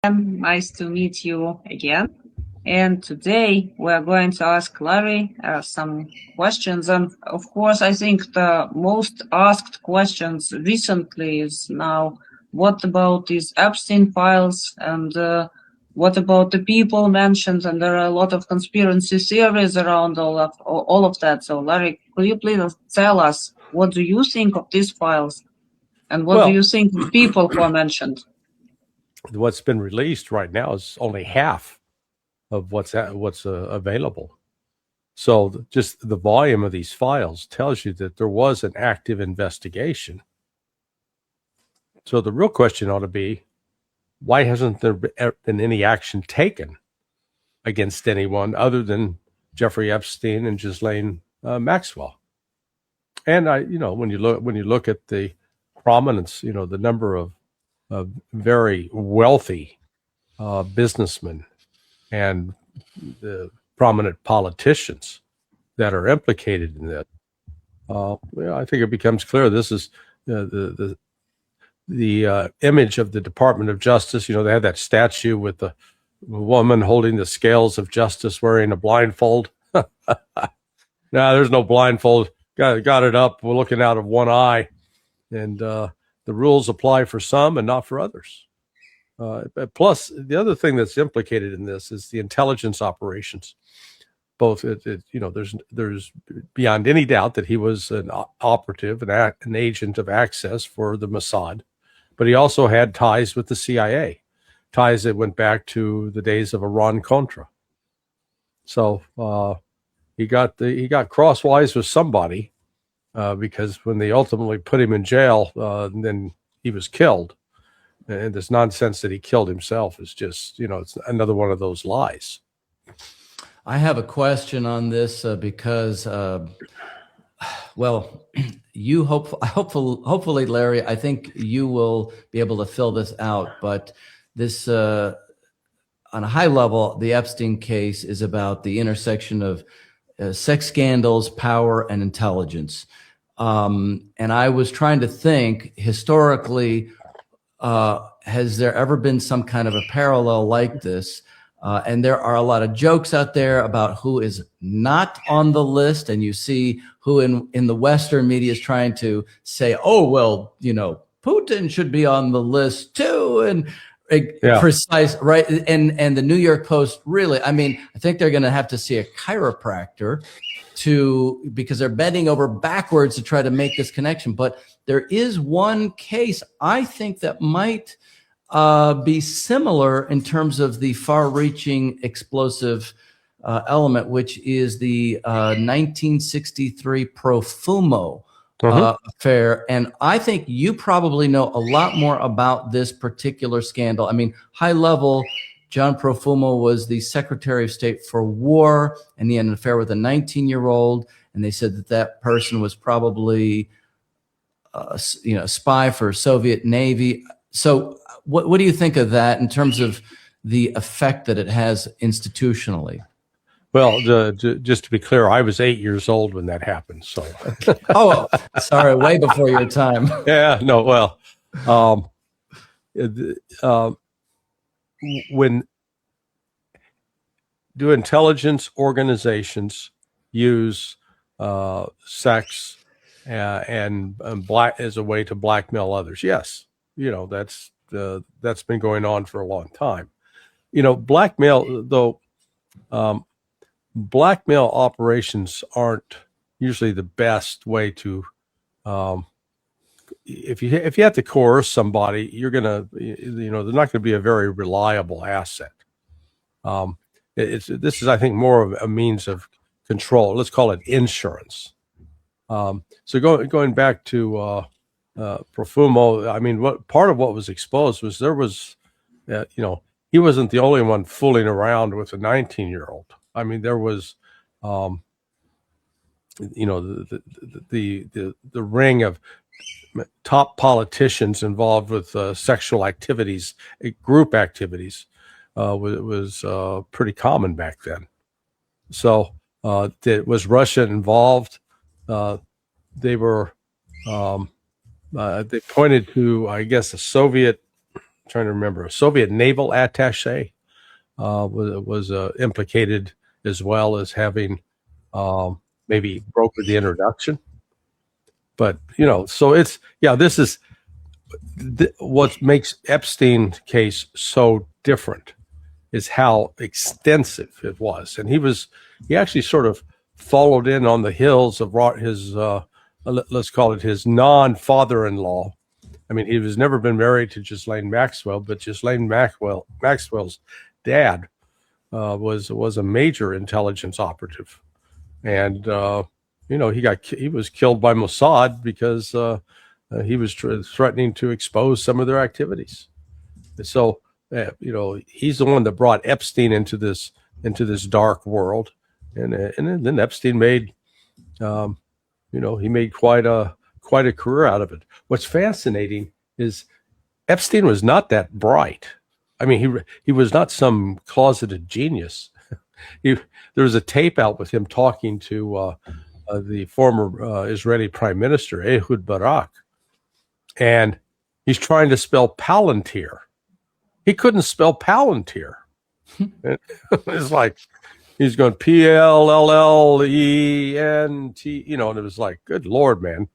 Nice to meet you again. And today we are going to ask Larry some questions. And of course, I think the most asked questions recently is now what about these Epstein files and what about the people mentioned? And there are a lot of conspiracy theories around all of that. So, Larry, could you please tell us what do you think of these files and what do you think of people who are mentioned? What's been released right now is only half of what's available. So just the volume of these files tells you that there was an active investigation. So the real question ought to be, why hasn't there been any action taken against anyone other than Jeffrey Epstein and Ghislaine Maxwell? And when you look at the prominence, the number of very wealthy businessmen and the prominent politicians that are implicated in this, I think it becomes clear this is the image of the Department of Justice. They had that statue with the woman holding the scales of justice wearing a blindfold. No, there's no blindfold. Got it up. We're looking out of one eye. And the rules apply for some and not for others. Plus, the other thing that's implicated in this is the intelligence operations. Both, there's beyond any doubt that he was an operative, an agent of access for the Mossad, but he also had ties with the CIA, ties that went back to the days of Iran-Contra. So he got crosswise with somebody. Because when they ultimately put him in jail, then he was killed. And this nonsense that he killed himself is just, it's another one of those lies. I have a question on this because, you hopefully, Larry, I think you will be able to fill this out. But this, on a high level, the Epstein case is about the intersection of sex scandals, power, and intelligence. And I was trying to think historically, has there ever been some kind of a parallel like this? And there are a lot of jokes out there about who is not on the list. And you see who in the Western media is trying to say, oh, well, Putin should be on the list too. And precise, right? And the New York Post really, I think they're going to have to see a chiropractor because they're bending over backwards to try to make this connection. But there is one case I think that might be similar in terms of the far-reaching explosive element, which is the 1963 Profumo affair. And I think you probably know a lot more about this particular scandal. High level, John Profumo was the Secretary of State for War, and he had an affair with a 19-year-old. And they said that person was probably, a spy for Soviet Navy. So what do you think of that in terms of the effect that it has institutionally? Well, just to be clear, I was 8 years old when that happened. So, oh, sorry, way before your time. Yeah, no, well, when do intelligence organizations use sex and black as a way to blackmail others? Yes, that's been going on for a long time. Blackmail, though. Blackmail operations aren't usually the best way to, if you have to coerce somebody, you're gonna, they're not going to be a very reliable asset. This is, I think, more of a means of control. Let's call it insurance. So going back to Profumo, what part of what was exposed was there was, he wasn't the only one fooling around with a 19-year-old. There was, the ring of top politicians involved with sexual activities, group activities, was pretty common back then. So was Russia involved? They were. They pointed to, I guess, a Soviet trying to remember, a Soviet naval attaché was implicated, as well as having maybe brokered the introduction. But so this is what makes Epstein case so different, is how extensive it was. And he actually sort of followed in on the heels of his let's call it his non-father-in-law. I mean, he was never been married to Ghislaine Maxwell, but Ghislaine Maxwell's dad was a major intelligence operative, and he was killed by Mossad because he was threatening to expose some of their activities. So he's the one that brought Epstein into this dark world, and then Epstein made he made quite a career out of it. What's fascinating is Epstein was not that bright. I mean, he was not some closeted genius. There was a tape out with him talking to the former Israeli Prime Minister Ehud Barak, and he's trying to spell Palantir. He couldn't spell Palantir. It's like he's going Plellent, and it was like, good Lord, man.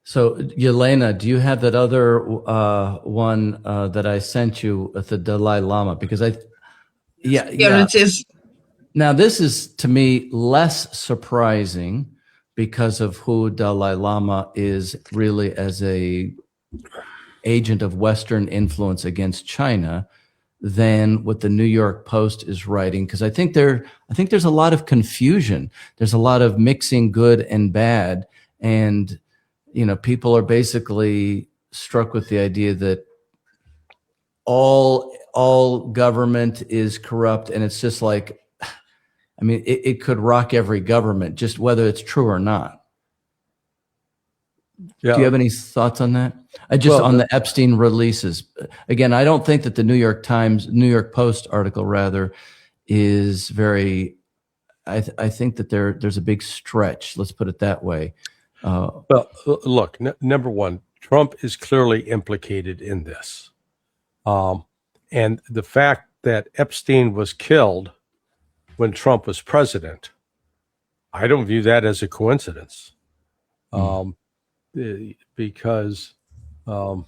So, Jelena, do you have that other one that I sent you with the Dalai Lama? Because Here it is. Now, this is, to me, less surprising because of who Dalai Lama is really as a agent of Western influence against China than what the New York Post is writing. Because I think there's a lot of confusion. There's a lot of mixing good and bad, and people are basically struck with the idea that all government is corrupt, and it's just like, I mean, it could rock every government, just whether it's true or not. Yeah. Do you have any thoughts on that? On the Epstein releases. Again, I don't think that the New York Post article rather is very. I think that there's a big stretch. Let's put it that way. Well, look, number one, Trump is clearly implicated in this. And the fact that Epstein was killed when Trump was president, I don't view that as a coincidence. Because the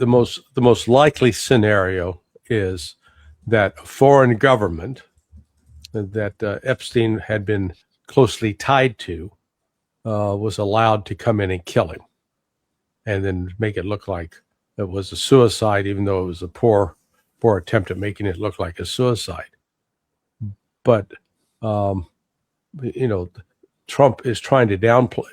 most likely scenario is that a foreign government that Epstein had been closely tied to was allowed to come in and kill him, and then make it look like it was a suicide, even though it was a poor attempt at making it look like a suicide. But Trump is trying to downplay.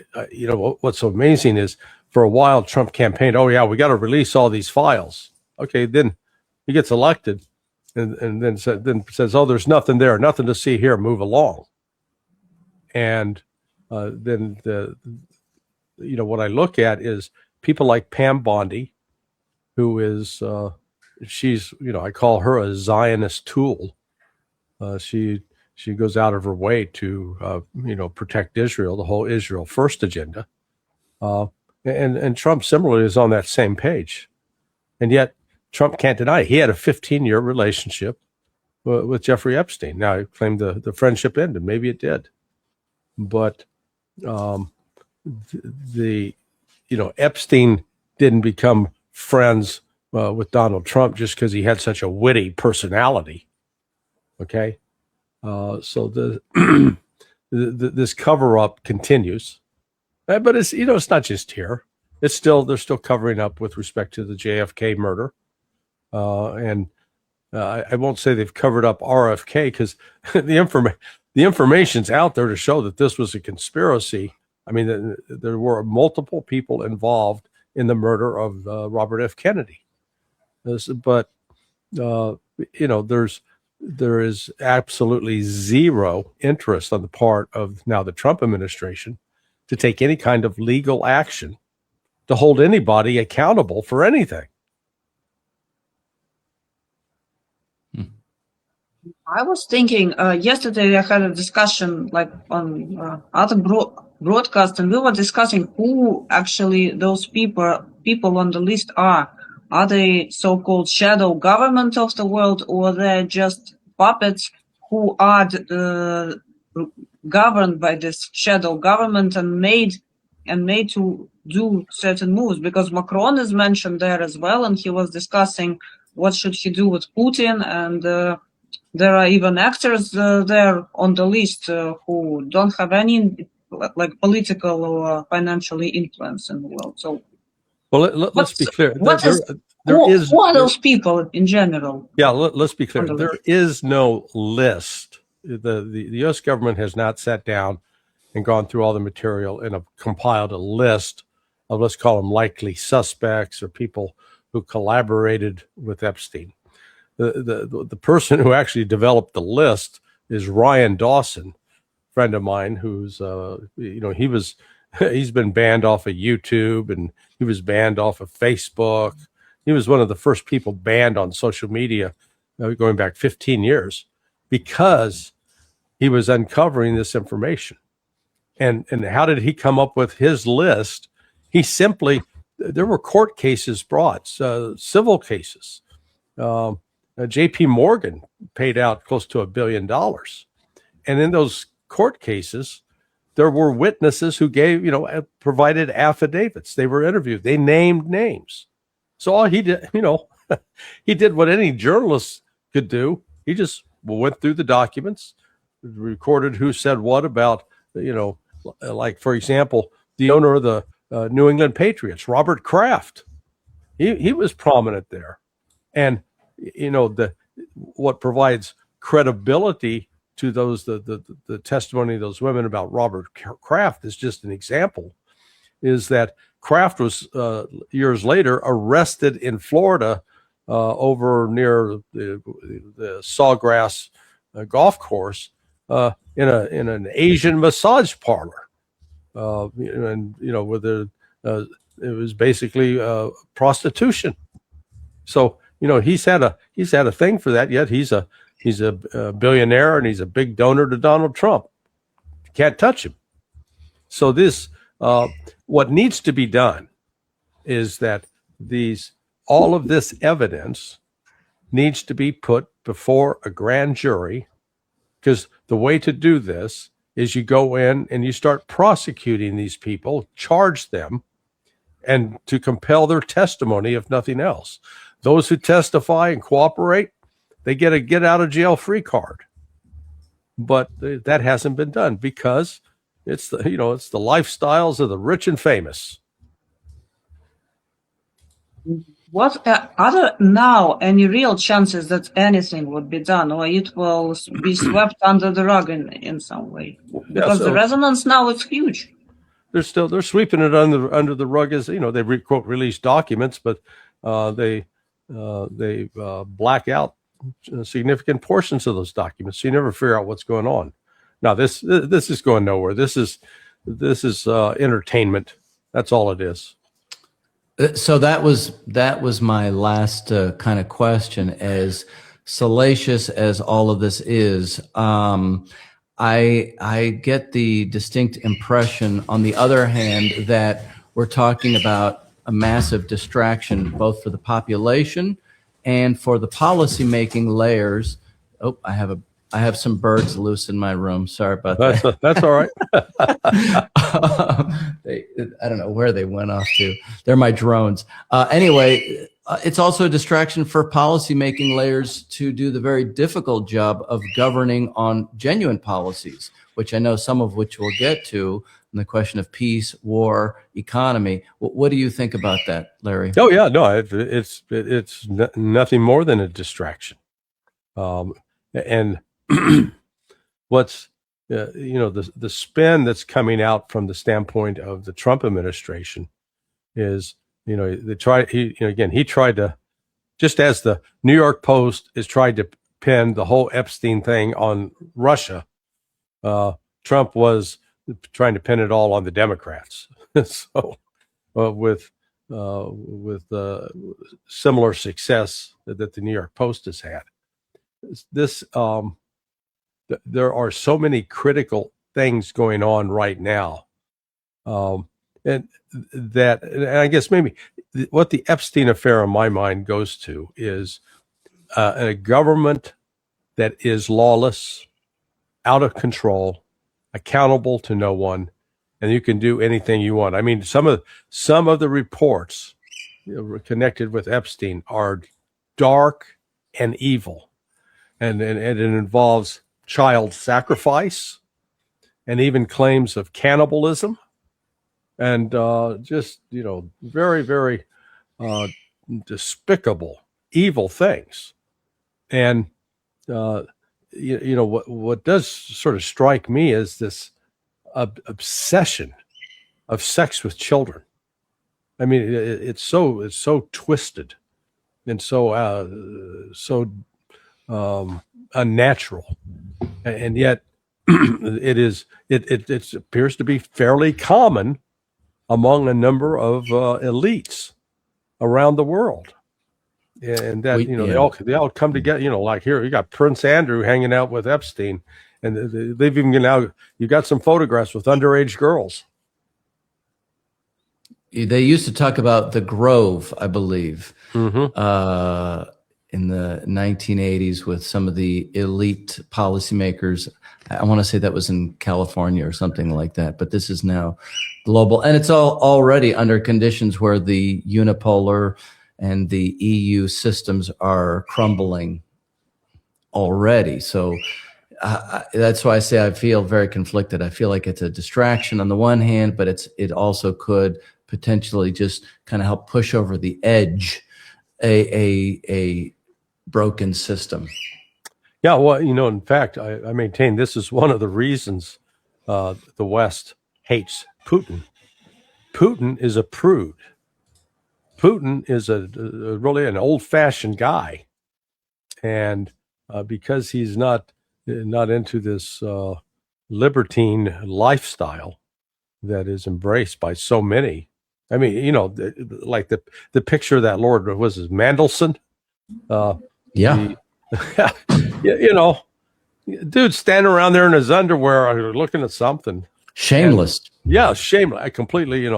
What's so amazing is, for a while Trump campaigned, "Oh yeah, we got to release all these files." Okay, then he gets elected, and then says, "Oh, there's nothing there, nothing to see here. Move along." And then what I look at is people like Pam Bondi, who is she's I call her a Zionist tool. She goes out of her way to protect Israel, the whole Israel First agenda, and Trump similarly is on that same page, and yet Trump can't deny it. He had a 15-year relationship with Jeffrey Epstein. Now, he claimed the friendship ended. Maybe it did. But Epstein didn't become friends with Donald Trump just because he had such a witty personality. Okay, so this cover up continues, but it's it's not just here. They're still covering up with respect to the JFK murder, and I won't say they've covered up RFK because the information's out there to show that this was a conspiracy. I mean, there were multiple people involved in the murder of Robert F. Kennedy. But there is absolutely zero interest on the part of now the Trump administration to take any kind of legal action to hold anybody accountable for anything. I was thinking yesterday I had a discussion like on other broadcast, and we were discussing who actually those people people on the list are? Are they so-called shadow government of the world, or they're just puppets who are governed by this shadow government and made to do certain moves? Because Macron is mentioned there as well, and he was discussing what should he do with Putin, and there are even actors there on the list who don't have any like political or financially influence in the world. So, well, let's be clear. Who are those people in general? Yeah, let's be clear. On the There list? is no list. The U.S. government has not sat down and gone through all the material and have compiled a list of, let's call them, likely suspects or people who collaborated with Epstein. The person who actually developed the list is Ryan Dawson, friend of mine, who's he's been banned off of YouTube, and he was banned off of Facebook. He was one of the first people banned on social media going back 15 years because he was uncovering this information. And how did he come up with his list? He simply, there were court cases brought, civil cases. J.P. Morgan paid out close to $1 billion. And in those court cases, there were witnesses who provided affidavits. They were interviewed. They named names. So all he did, he did what any journalist could do. He just went through the documents, recorded who said what about, like, for example, the owner of the New England Patriots, Robert Kraft. He was prominent there. And, what provides credibility to the testimony of those women about Robert Kraft is just an example, is that Kraft was years later arrested in Florida over near the Sawgrass golf course in an Asian massage parlor, it was basically prostitution. So he's had a thing for that. Yet he's a billionaire, and he's a big donor to Donald Trump. Can't touch him. So this, what needs to be done is that all of this evidence needs to be put before a grand jury, because the way to do this is you go in and you start prosecuting these people, charge them, and to compel their testimony, if nothing else. Those who testify and cooperate, they get a get out of jail free card. But that hasn't been done because it's the lifestyles of the rich and famous. What are there now any real chances that anything would be done, or it will be swept under the rug in some way? Because the resonance now is huge. They're sweeping it under the rug, as they quote release documents, but they black out significant portions of those documents, so you never figure out what's going on. Now this is going nowhere. This is entertainment. That's all it is. So that was my last kind of question. As salacious as all of this is, I get the distinct impression, on the other hand, that we're talking about a massive distraction, both for the population and for the policy-making layers. Oh, I have some birds loose in my room. Sorry about that. That's all right. I don't know where they went off to. They're my drones. Anyway, it's also a distraction for policy-making layers to do the very difficult job of governing on genuine policies, which I know some of which we'll get to, in the question of peace, war, economy. What do you think about that, Larry? Oh yeah, no, it's nothing more than a distraction. And what's the spin that's coming out from the standpoint of the Trump administration is, he tried to, just as the New York Post has tried to pin the whole Epstein thing on Russia, Trump was trying to pin it all on the Democrats. So with similar success that the New York Post has had. There are so many critical things going on right now. And that, and I guess maybe what the Epstein affair in my mind goes to is a government that is lawless, out of control, accountable to no one, and you can do anything you want. I mean, some of the reports connected with Epstein are dark and evil, and it involves child sacrifice and even claims of cannibalism, and just very, very despicable, evil things. And what does sort of strike me is this obsession of sex with children. I mean, it's so twisted and so unnatural, and yet it appears to be fairly common among a number of elites around the world. And that they all come together. Like here you got Prince Andrew hanging out with Epstein, and they've even you got some photographs with underage girls. They used to talk about the Grove, I believe, in the 1980s with some of the elite policymakers. I want to say that was in California or something like that, but this is now global, and it's all already under conditions where the unipolar and the EU systems are crumbling already. So that's why I say I feel very conflicted. I feel like it's a distraction on the one hand, but it also could potentially just kind of help push over the edge a broken system. Yeah, well, in fact, I maintain this is one of the reasons the West hates Putin. Putin is a prude. Putin is really an old-fashioned guy, and because he's not into this libertine lifestyle that is embraced by so many. I mean, like the picture of that Lord was his Mandelson. Dude standing around there in his underwear, looking at something. Shameless. And, shameless. I completely,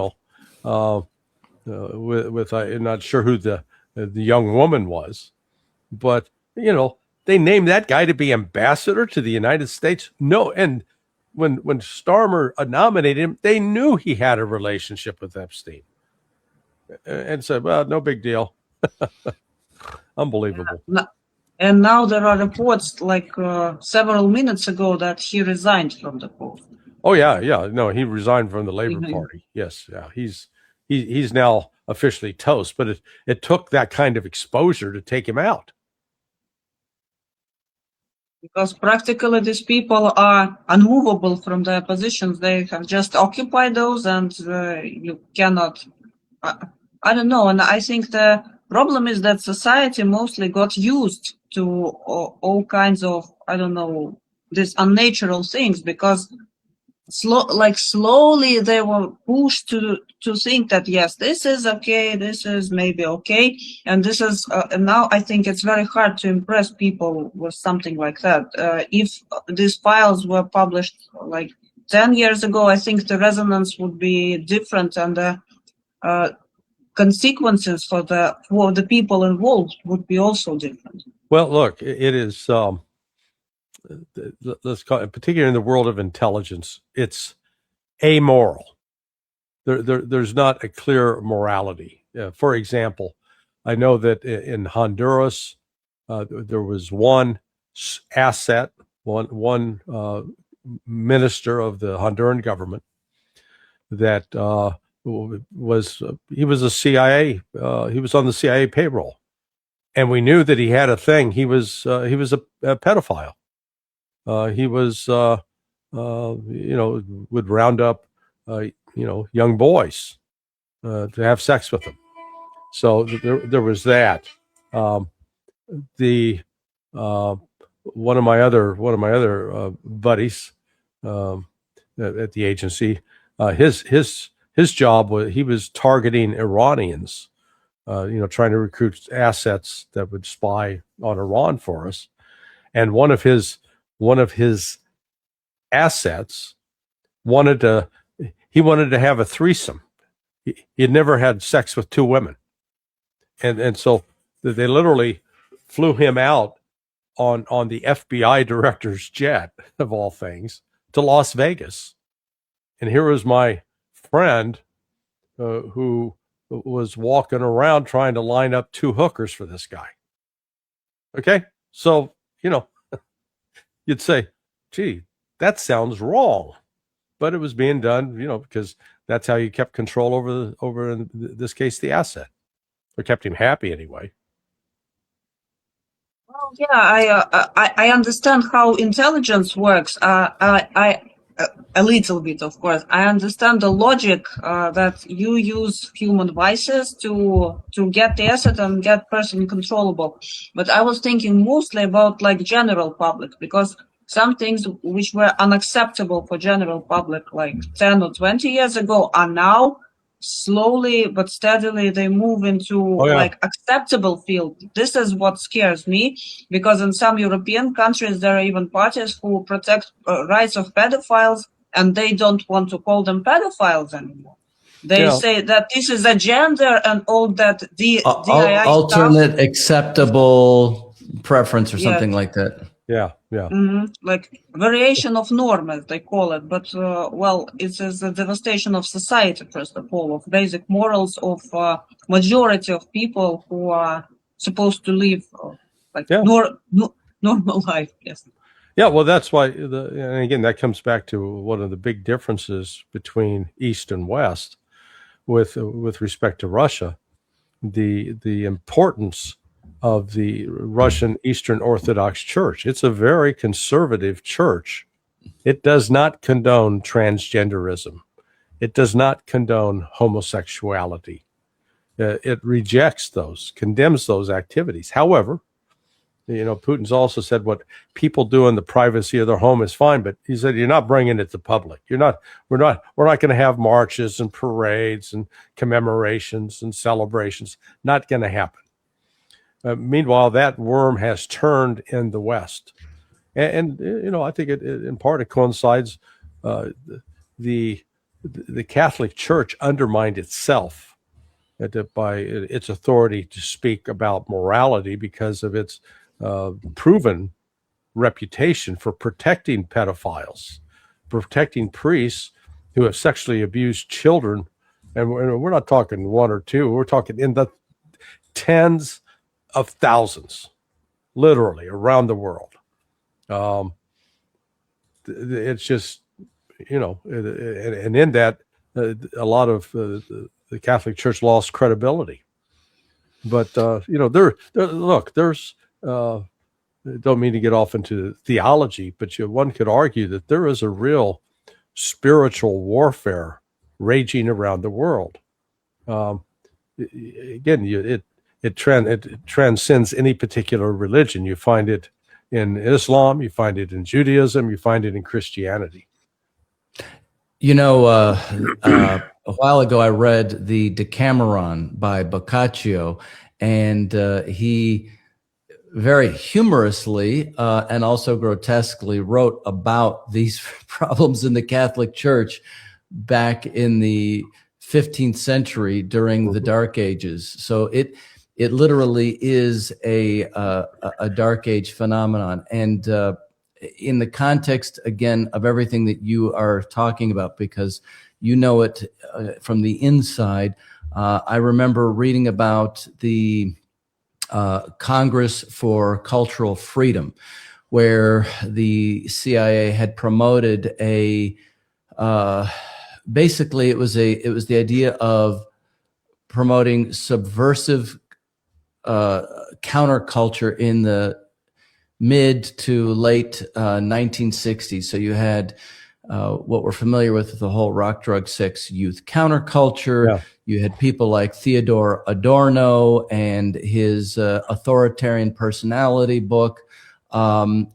with I'm not sure who the young woman was, but they named that guy to be ambassador to the United States. No, and when Starmer nominated him, they knew he had a relationship with Epstein, and said, "Well, no big deal." Unbelievable. And now there are reports, like several minutes ago, that he resigned from the post. Oh yeah. No, he resigned from the Labor Party. Yes, yeah. He's now officially toast, but it took that kind of exposure to take him out. Because practically these people are unmovable from their positions. They have just occupied those, and you cannot. I don't know. And I think the problem is that society mostly got used to all kinds of, I don't know, these unnatural things, because slowly they were pushed to think that yes, this is okay, this is maybe okay, and this is and now I think it's very hard to impress people with something like that. If these files were published like 10 years ago, I think the resonance would be different, and the consequences for the people involved would be also different. Well, look, it is. Let's call it, particularly in the world of intelligence, it's amoral. There's not a clear morality. For example, I know that in Honduras, there was one asset, one minister of the Honduran government that he was a CIA. He was on the CIA payroll, and we knew that he had a thing. He was a pedophile. He was, would round up, young boys to have sex with them. So there was that. One of my other buddies at the agency, his job was he was targeting Iranians, trying to recruit assets that would spy on Iran for us, and one of his assets wanted to have a threesome. he had never had sex with two women. And so they literally flew him out on the FBI director's jet, of all things, to Las Vegas. And here was my friend who was walking around trying to line up two hookers for this guy. Okay? So, you'd say, gee, that sounds wrong. But it was being done, because that's how you kept control over in this case, the asset. Or kept him happy anyway. Well, yeah, I understand how intelligence works. I a little bit, of course. I understand the logic that you use human vices to get the asset and get person controllable. But I was thinking mostly about like general public, because some things which were unacceptable for general public like 10 or 20 years ago are now slowly but steadily they move into like acceptable field. This is what scares me, because in some European countries there are even parties who protect rights of pedophiles, and they don't want to call them pedophiles anymore. They say that this is a gender and all that DII alternate stuff. Acceptable preference or something like that. Yeah. Like variation of norm, as they call it. But, it is a devastation of society, first of all, of basic morals of majority of people who are supposed to live normal life. Yes. Yeah, well, that's why, and again, that comes back to one of the big differences between East and West with respect to Russia, the importance of the Russian Eastern Orthodox Church. It's a very conservative church. It does not condone transgenderism. It does not condone homosexuality. It rejects those, condemns those activities. However, Putin's also said what people do in the privacy of their home is fine, but he said, you're not bringing it to public. We're not going to have marches and parades and commemorations and celebrations. Not going to happen. Meanwhile, that worm has turned in the West. And I think it in part it coincides. The Catholic Church undermined itself by its authority to speak about morality because of its proven reputation for protecting pedophiles, protecting priests who have sexually abused children. And we're not talking one or two. We're talking in the tens of thousands, literally around the world. It's just, and in that, a lot of the Catholic Church lost credibility. But there's don't mean to get off into theology, but one could argue that there is a real spiritual warfare raging around the world. Again, it transcends any particular religion. You find it in Islam, you find it in Judaism, you find it in Christianity. A while ago, I read the Decameron by Boccaccio, and he very humorously and also grotesquely wrote about these problems in the Catholic Church back in the 15th century during the Dark Ages. So it literally is a Dark Age phenomenon. And in the context, again, of everything that you are talking about, because you know it from the inside, I remember reading about the Congress for Cultural Freedom, where the CIA had promoted basically it was the idea of promoting subversive counterculture in the mid to late 1960s. So you had what we're familiar with the whole rock, drug, sex, youth counterculture. Yeah. You had people like Theodore Adorno and his authoritarian personality book,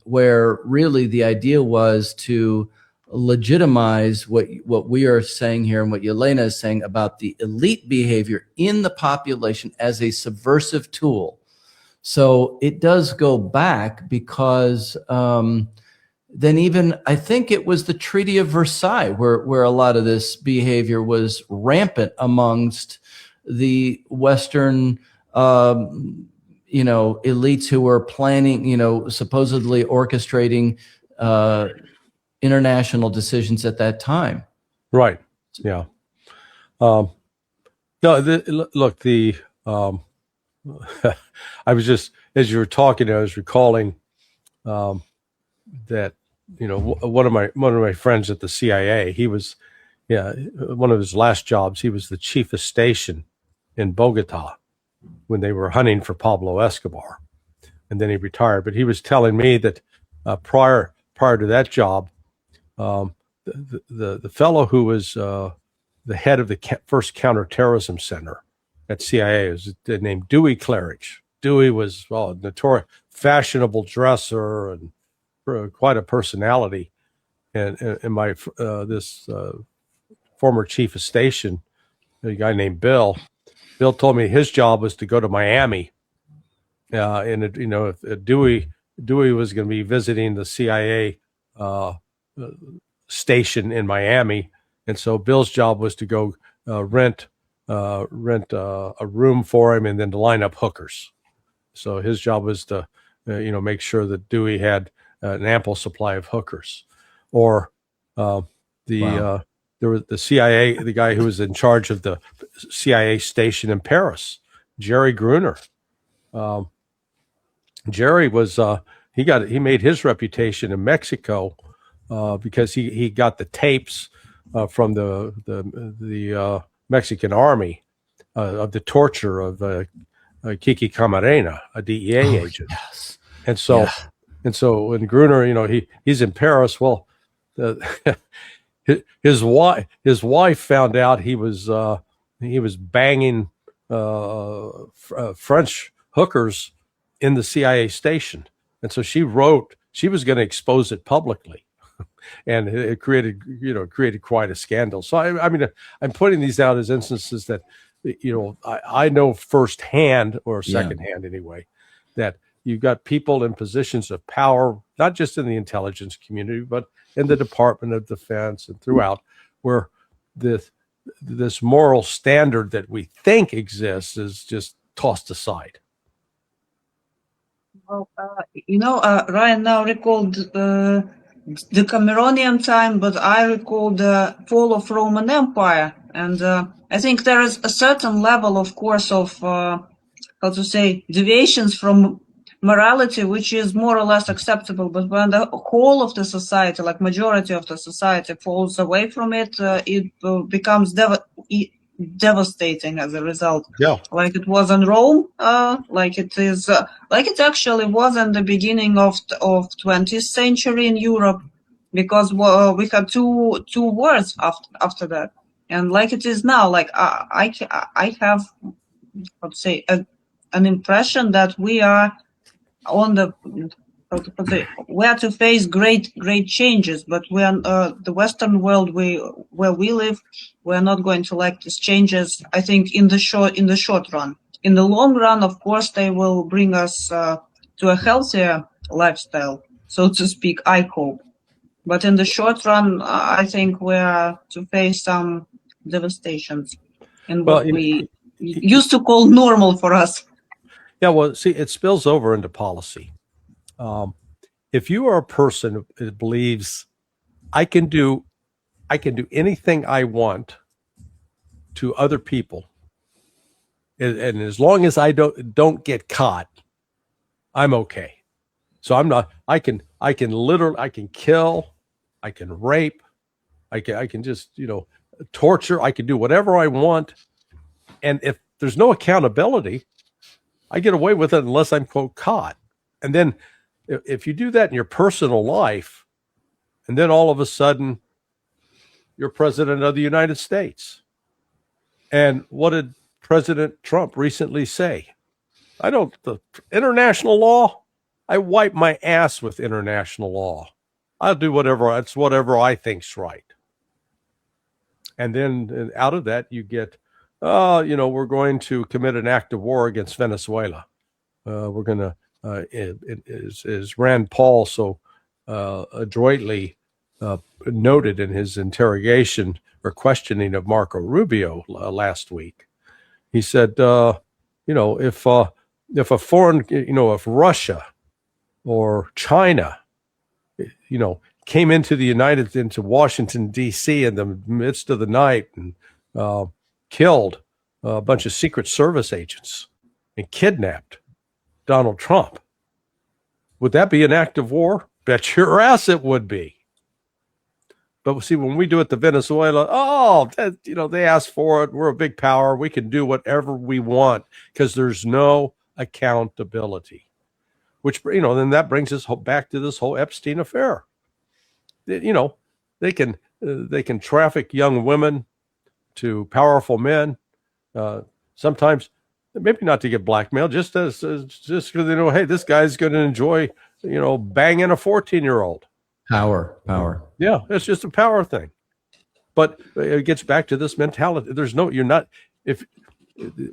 where really the idea was to legitimize what we are saying here and what Jelena is saying about the elite behavior in the population as a subversive tool. So it does go back because then even I think it was the Treaty of Versailles where a lot of this behavior was rampant amongst the Western elites who were planning, supposedly orchestrating international decisions at that time. Right. Yeah. No, look, I was just, as you were talking, I was recalling that, one of my friends at the CIA, he was, one of his last jobs, he was the chief of station in Bogota when they were hunting for Pablo Escobar, and then he retired. But he was telling me that prior to that job, the fellow who was the head of the first counterterrorism center at CIA is named Dewey Claridge. Dewey was a notorious fashionable dresser and quite a personality. And my this former chief of station, a guy named Bill told me his job was to go to Miami. And if Dewey was going to be visiting the CIA station in Miami, and so Bill's job was to go rent a room for him and then to line up hookers. So his job was to make sure that Dewey had an ample supply of hookers. Or there was the CIA, the guy who was in charge of the CIA station in Paris, Jerry Gruner. Jerry was he made his reputation in Mexico because he got the tapes from the Mexican army of the torture of Kiki Camarena, a DEA agent. Yes. And so when Gruner, he's in Paris. Well, his wife found out he was banging French hookers in the CIA station, and so she wrote she was going to expose it publicly, and it created quite a scandal. So I mean I'm putting these out as instances that I know firsthand or secondhand anyway that you've got people in positions of power, not just in the intelligence community, but in the Department of Defense and throughout, where this moral standard that we think exists is just tossed aside. Well, Ryan now recalled the Cameronian time, but I recall the fall of Roman Empire, and I think there is a certain level, of course, of deviations from morality, which is more or less acceptable. But when the whole of the society, like majority of the society, falls away from it, it becomes devastating as a result. Yeah, like it was in Rome, like it actually was in the beginning of 20th century in Europe, because we had two wars after that, and like it is now. Like I have, an impression that we are on we have to face great changes, but we are the Western world where we live. We are not going to like these changes. I think in the short run. In the long run, of course, they will bring us to a healthier lifestyle, so to speak. I hope, but in the short run, I think we are to face some devastations in what we used to call normal for us. Yeah, well, see, it spills over into policy. If you are a person who believes I can do anything I want to other people, and as long as I don't get caught, I'm okay. So I'm not. I can kill, I can rape, I can just torture. I can do whatever I want, and if there's no accountability, I get away with it unless I'm quote caught. And then if you do that in your personal life, and then all of a sudden you're president of the United States. And what did President Trump recently say? The international law, I wipe my ass with international law. I'll do whatever I think's right. And then out of that you get, we're going to commit an act of war against Venezuela. We're going to, is Rand Paul so adroitly noted in his interrogation or questioning of Marco Rubio last week. He said, if a foreign, if Russia or China, came into Washington, D.C. in the midst of the night and killed a bunch of Secret Service agents and kidnapped Donald Trump, would that be an act of war? Bet your ass it would be. But see, when we do it to Venezuela, they asked for it. We're a big power. We can do whatever we want because there's no accountability. Which, then that brings us back to this whole Epstein affair. They can traffic young women to powerful men. Sometimes, maybe not to get blackmailed, just because they know, hey, this guy's going to enjoy, banging a 14-year-old. Power. Yeah, it's just a power thing. But it gets back to this mentality.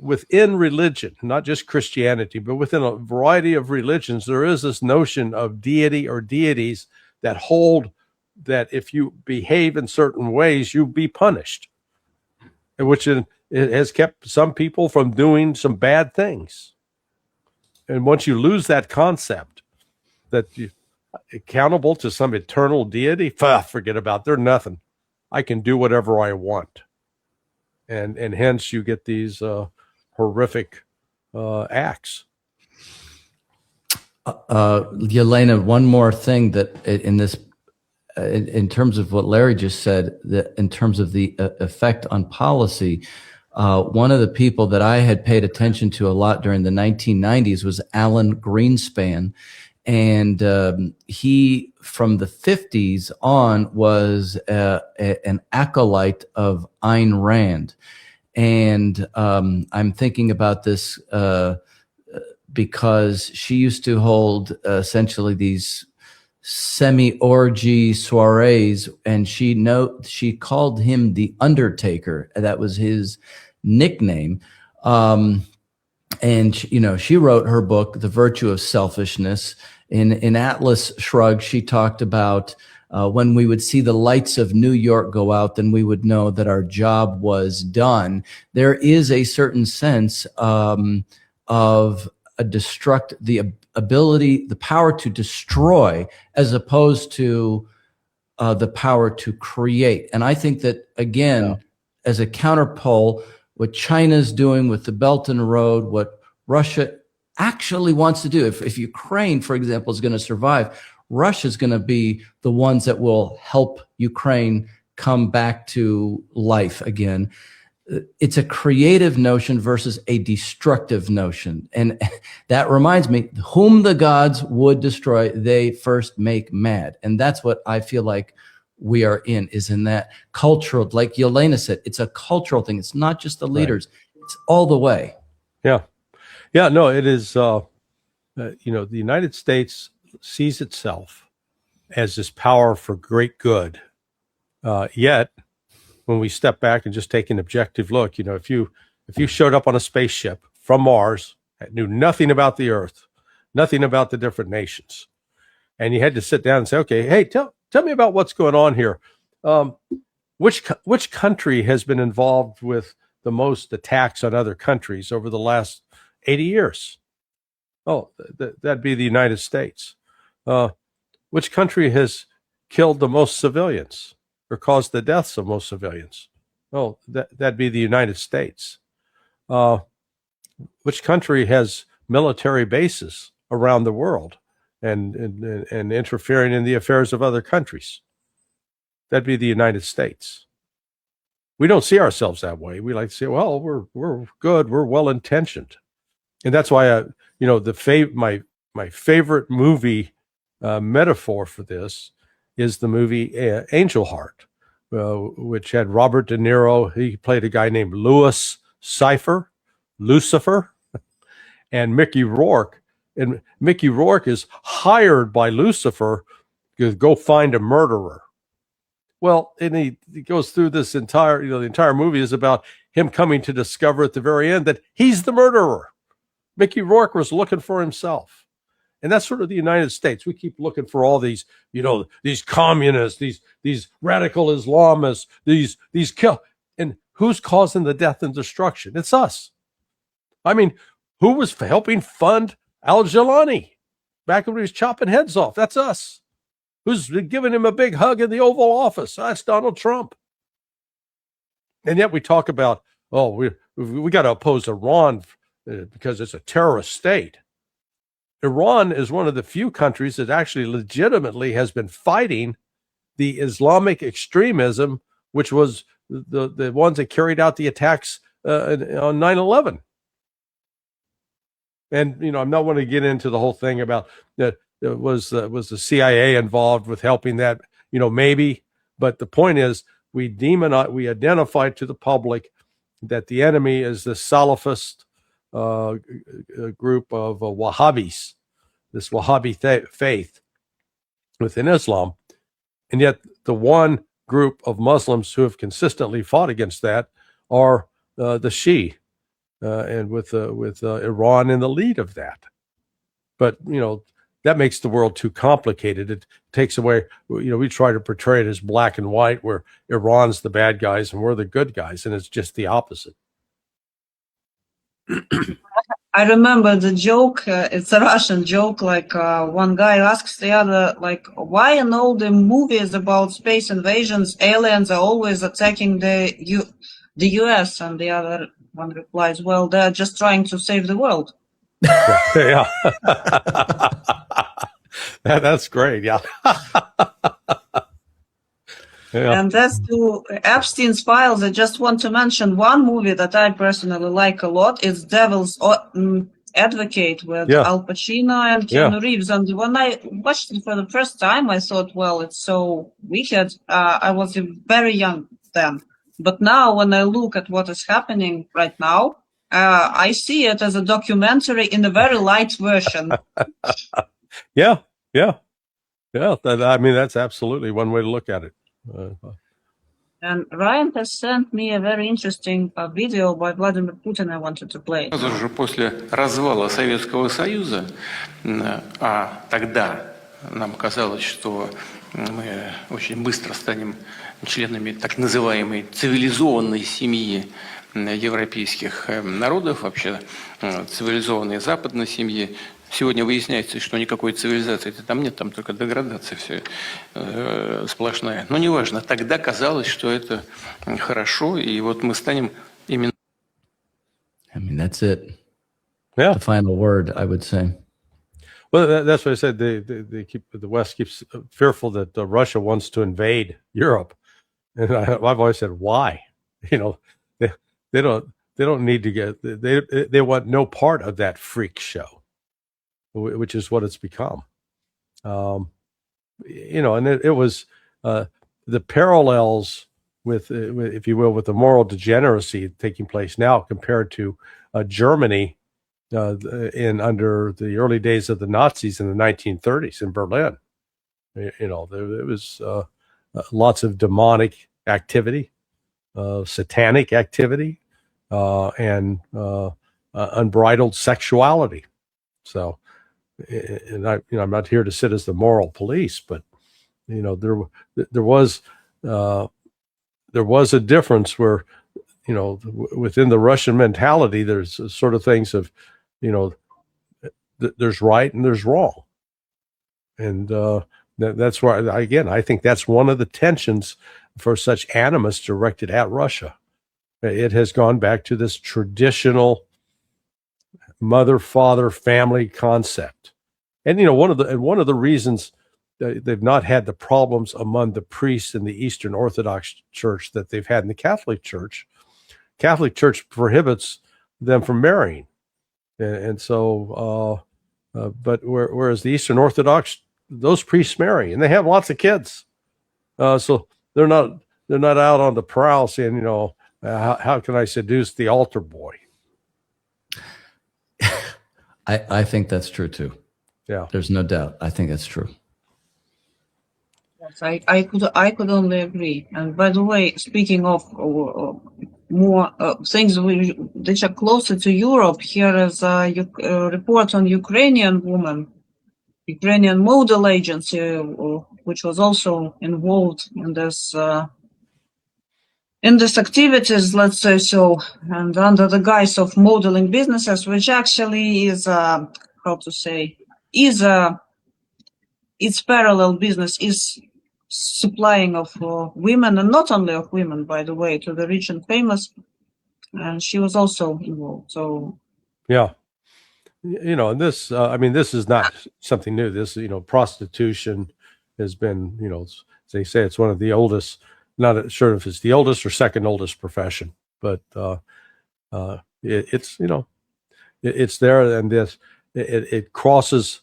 Within religion, not just Christianity, but within a variety of religions, there is this notion of deity or deities that hold that if you behave in certain ways, you'll be punished, which it has kept some people from doing some bad things. And once you lose that concept that you're accountable to some eternal deity, forget about it. They're nothing. I can do whatever I want. And hence you get these horrific acts. Jelena, one more thing that in this, in terms of what Larry just said, that in terms of the effect on policy, one of the people that I had paid attention to a lot during the 1990s was Alan Greenspan. And he, from the 50s on, was an acolyte of Ayn Rand. And I'm thinking about this because she used to hold essentially these semi-orgy soirees, and she called him the Undertaker. That was his nickname. And she wrote her book, The Virtue of Selfishness. In Atlas Shrugged, she talked about when we would see the lights of New York go out, then we would know that our job was done. There is a certain sense of the ability, the power to destroy, as opposed to the power to create. And I think that, again, as a counterpole, what China's doing with the Belt and Road, what Russia actually wants to do. If Ukraine, for example, is going to survive, Russia's going to be the ones that will help Ukraine come back to life again. It's a creative notion versus a destructive notion. And that reminds me, whom the gods would destroy, they first make mad. And that's what I feel like we are is in that cultural, like Jelena said, it's a cultural thing. It's not just the leaders. Right. It's all the way. Yeah. Yeah, no, it is, the United States sees itself as this power for great good. Yet, when we step back and just take an objective look, if you showed up on a spaceship from Mars, knew nothing about the Earth, nothing about the different nations, and you had to sit down and say, okay, hey, tell me about what's going on here. Which country has been involved with the most attacks on other countries over the last 80 years? Oh, that'd be the United States. Which country has killed the most civilians or caused the deaths of most civilians? Oh, that'd be the United States. Which country has military bases around the world and interfering in the affairs of other countries? That'd be the United States. We don't see ourselves that way. We like to say, well, we're good, we're well intentioned. And that's why my favorite movie metaphor for this is the movie Angel Heart, which had Robert De Niro. He played a guy named Lucifer, and Mickey Rourke. And Mickey Rourke is hired by Lucifer to go find a murderer. Well, and he goes through this the entire movie is about him coming to discover at the very end that he's the murderer. Mickey Rourke was looking for himself. And that's sort of the United States. We keep looking for all these, these communists, these radical Islamists, these kill. And who's causing the death and destruction? It's us. I mean, who was helping fund al-Jelani back when he was chopping heads off? That's us. Who's giving him a big hug in the Oval Office? That's Donald Trump. And yet we talk about, we got to oppose Iran because it's a terrorist state. Iran is one of the few countries that actually legitimately has been fighting the Islamic extremism, which was the ones that carried out the attacks on 9/11. And I'm not want to get into the whole thing about that. Was the CIA involved with helping that? Maybe, but the point is, we identify to the public that the enemy is the Salafist group of Wahhabis, this Wahhabi faith within Islam, and yet the one group of Muslims who have consistently fought against that are the Shia, and with Iran in the lead of that. But that makes the world too complicated. It takes away, we try to portray it as black and white, where Iran's the bad guys and we're the good guys, and it's just the opposite. I remember the joke, it's a Russian joke, like one guy asks the other, like, why in all the movies about space invasions, aliens are always attacking the US? And the other one replies, well, they're just trying to save the world. Yeah. That's great. Yeah. Yeah. And that's to Epstein's files. I just want to mention one movie that I personally like a lot. It's Devil's Advocate with Al Pacino and Keanu Reeves. And when I watched it for the first time, I thought, well, it's so wicked. I was very young then. But now when I look at what is happening right now, I see it as a documentary in a very light version. Yeah. I mean, that's absolutely one way to look at it. And Ryan has sent me a very interesting video by Vladimir Putin I wanted to play. Сразу же после развала Советского Союза, а тогда нам казалось, что мы очень быстро станем членами так называемой цивилизованной семьи европейских народов, вообще цивилизованной западной семьи. Сегодня выясняется, что никакой цивилизации там нет, там только деградация все сплошная. Но неважно, тогда казалось, что это хорошо, и вот мы станем именно... I mean, that's it. Yeah. The final word, I would say. Well, that's what I said. The West keeps fearful that Russia wants to invade Europe, and I've always said, why? They don't need to get. They want no part of that freak show, which is what it's become. And it was the parallels with, if you will, with the moral degeneracy taking place now compared to Germany under the early days of the Nazis in the 1930s in Berlin. There was lots of demonic activity, satanic activity, and unbridled sexuality. So, and I'm not here to sit as the moral police, but there was a difference where, within the Russian mentality, there's sort of things of, there's right and there's wrong. And that's why, again, I think that's one of the tensions for such animus directed at Russia. It has gone back to this traditional mother, father, family concept. And, one of the reasons they've not had the problems among the priests in the Eastern Orthodox Church that they've had in the Catholic Church. Catholic Church prohibits them from marrying. And so, but whereas the Eastern Orthodox, those priests marry and they have lots of kids. So they're not out on the prowl saying, how can I seduce the altar boy? I think that's true too. Yeah. There's no doubt. I think that's true. Yes, I could only agree. And by the way, speaking of more things which are closer to Europe, here is a report on Ukrainian woman Ukrainian model agency, which was also involved in this activities, let's say so, and under the guise of modeling businesses, which actually is how to say is its parallel business is supplying of women, and not only of women, by the way, to the rich and famous, and she was also involved. So Yeah. And this, I mean, this is not something new. This, prostitution has been, they say it's one of the oldest, not sure if it's the oldest or second oldest profession, but it's, it's there, and it crosses